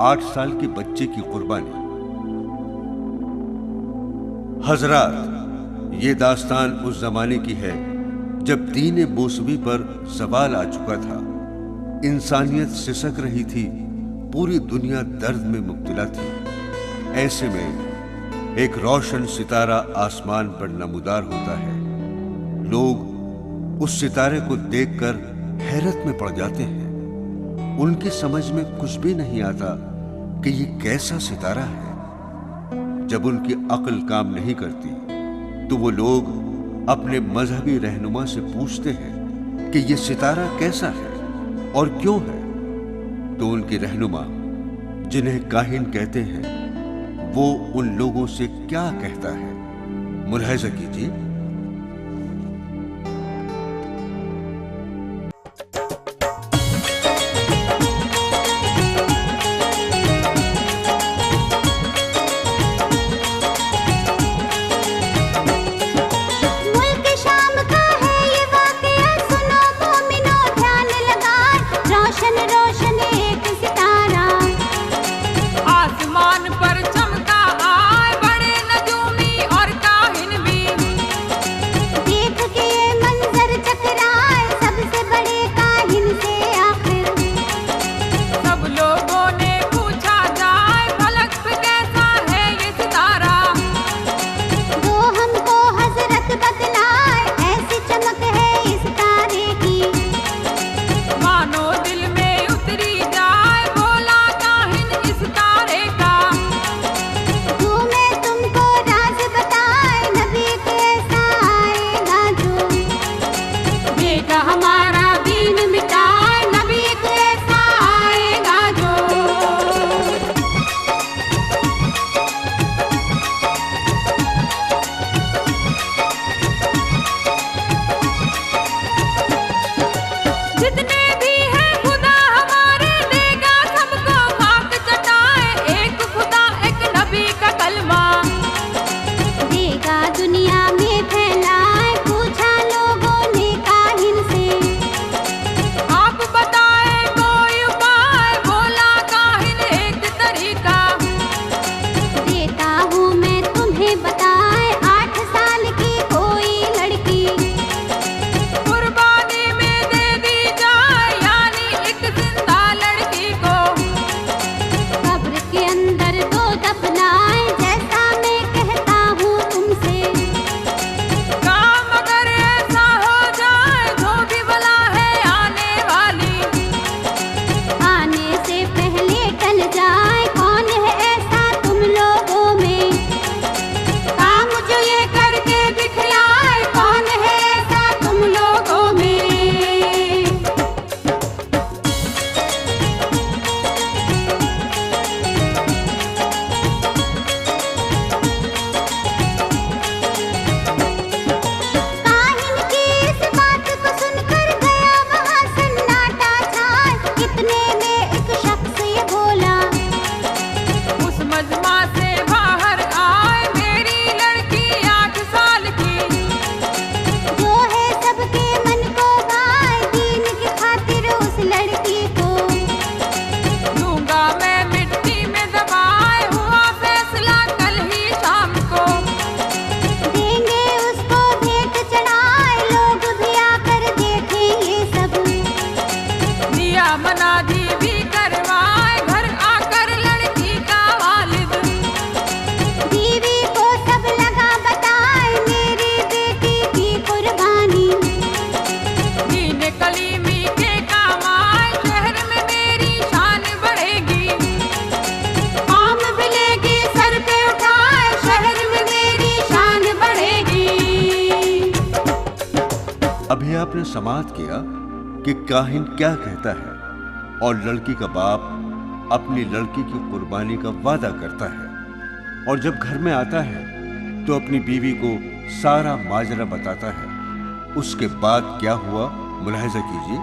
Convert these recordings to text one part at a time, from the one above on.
8 साल के बच्चे की कुर्बानी। हजरात, ये दास्तान उस जमाने की है जब दीन मूसवी पर सवाल आ चुका था। इंसानियत सिसक रही थी, पूरी दुनिया दर्द में मुब्तला थी। ऐसे में एक रोशन सितारा आसमान पर नमूदार होता है। लोग उस सितारे को देखकर हैरत में पड़ जाते हैं। उनकी समझ में कुछ भी नहीं आता कि ये कैसा सितारा है। जब उनकी अक्ल काम नहीं करती तो वो लोग अपने मजहबी रहनुमा से पूछते हैं कि ये सितारा कैसा है और क्यों है। तो उनके रहनुमा, जिन्हें काहिन कहते हैं, वो उन लोगों से क्या कहता है, मुलाहिजा कीजिए। अभी आपने समाअत किया कि काहिन क्या कहता है और लड़की का बाप अपनी लड़की की कुर्बानी का वादा करता है और जब घर में आता है तो अपनी बीवी को सारा माजरा बताता है। उसके बाद क्या हुआ, मुलाहिजा कीजिए।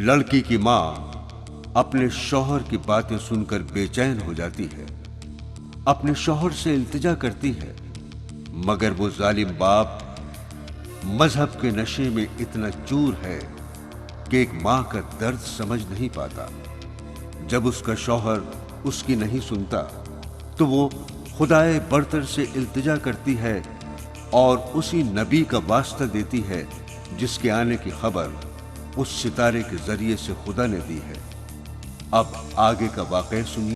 लड़की की मां अपने शौहर की बातें सुनकर बेचैन हो जाती है, अपने शौहर से इल्तिजा करती है, मगर वो जालिम बाप मजहब के नशे में इतना चूर है कि एक मां का दर्द समझ नहीं पाता। जब उसका शौहर उसकी नहीं सुनता तो वो खुदाए बरतर से इल्तिजा करती है और उसी नबी का वास्ता देती है जिसके आने की खबर उस सितारे के जरिए से खुदा ने दी है। अब आगे का वाक़या सुनिए।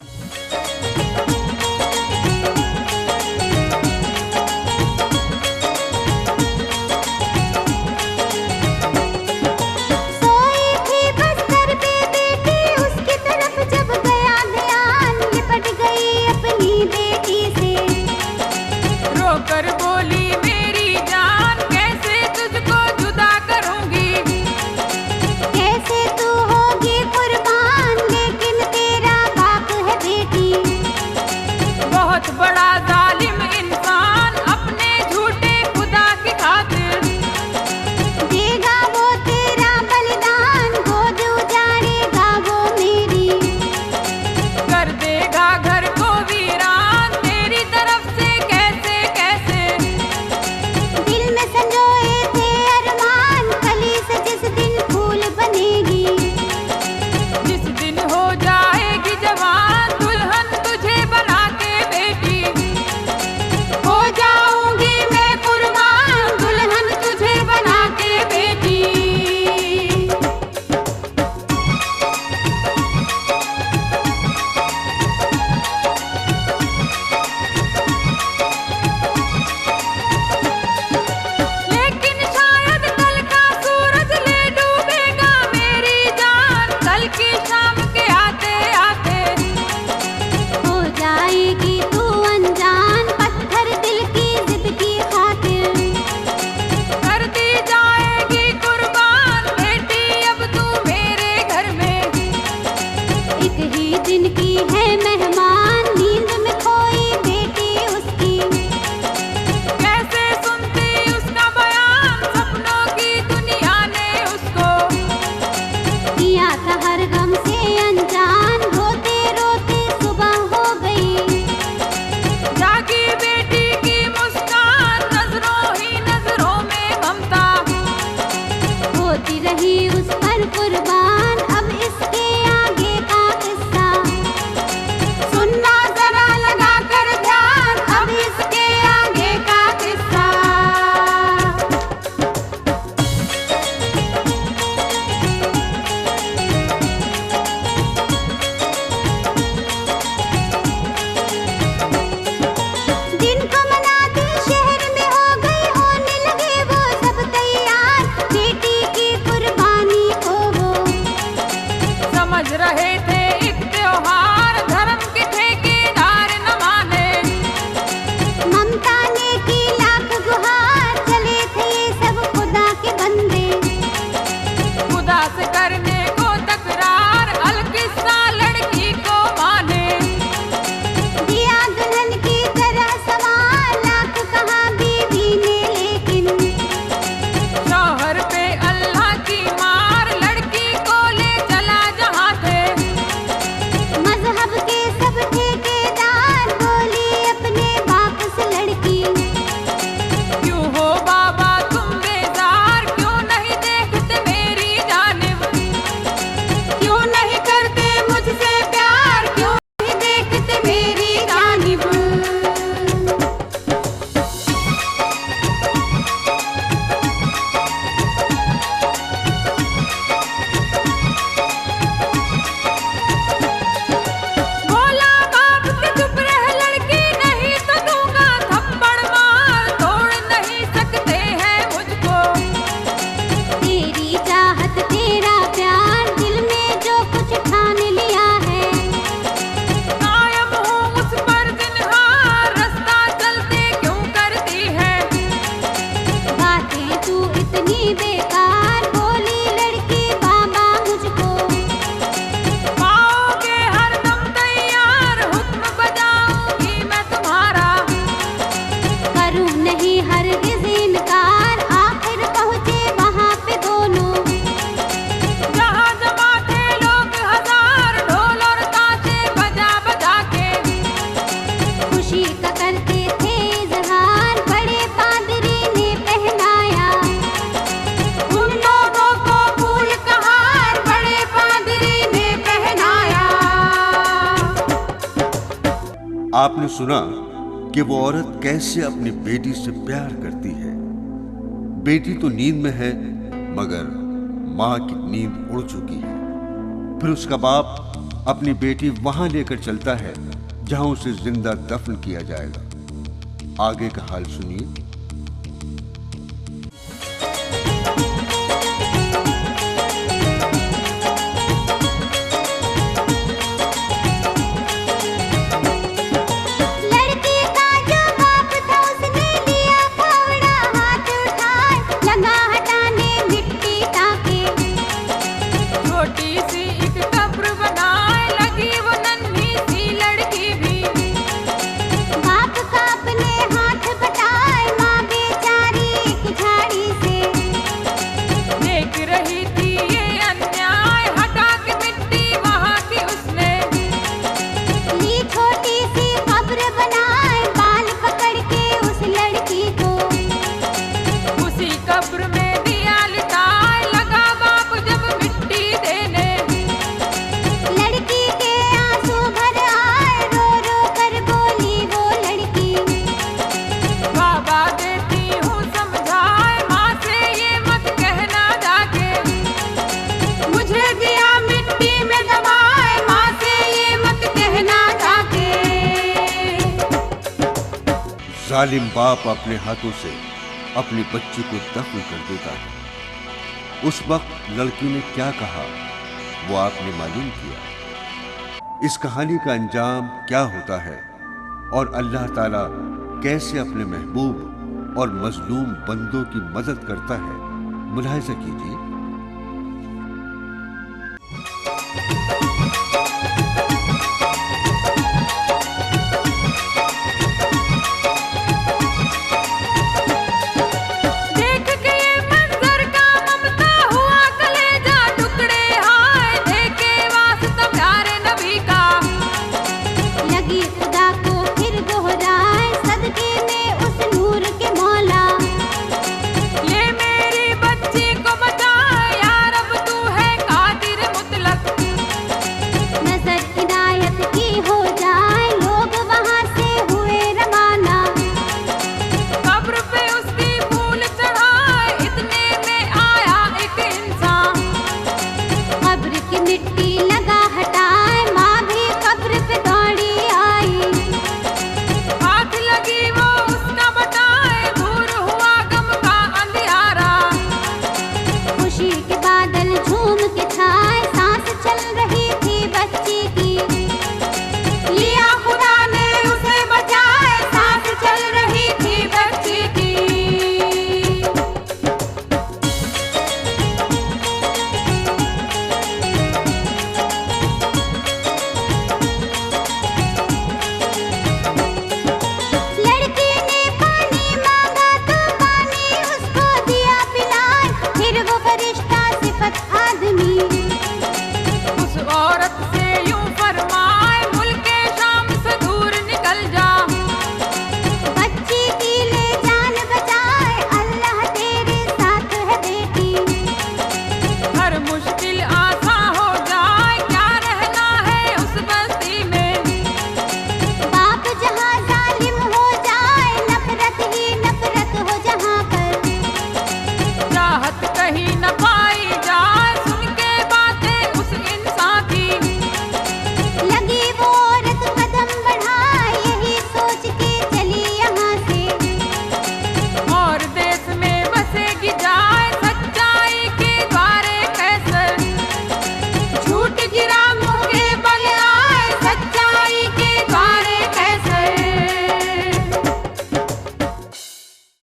आपने सुना कि वो औरत कैसे अपनी बेटी से प्यार करती है। बेटी तो नींद में है, मगर मां की नींद उड़ चुकी है। फिर उसका बाप अपनी बेटी वहां लेकर चलता है जहां उसे जिंदा दफन किया जाएगा। आगे का हाल सुनिए। जालिम बाप अपने हाथों से अपनी बच्ची को दफन कर देता है। उस वक्त लड़की ने क्या कहा वो आपने मालूम किया। इस कहानी का अंजाम क्या होता है और अल्लाह ताला कैसे अपने महबूब और मजलूम बंदों की मदद करता है, मुलाहिजा कीजिए। बादल झूम के छा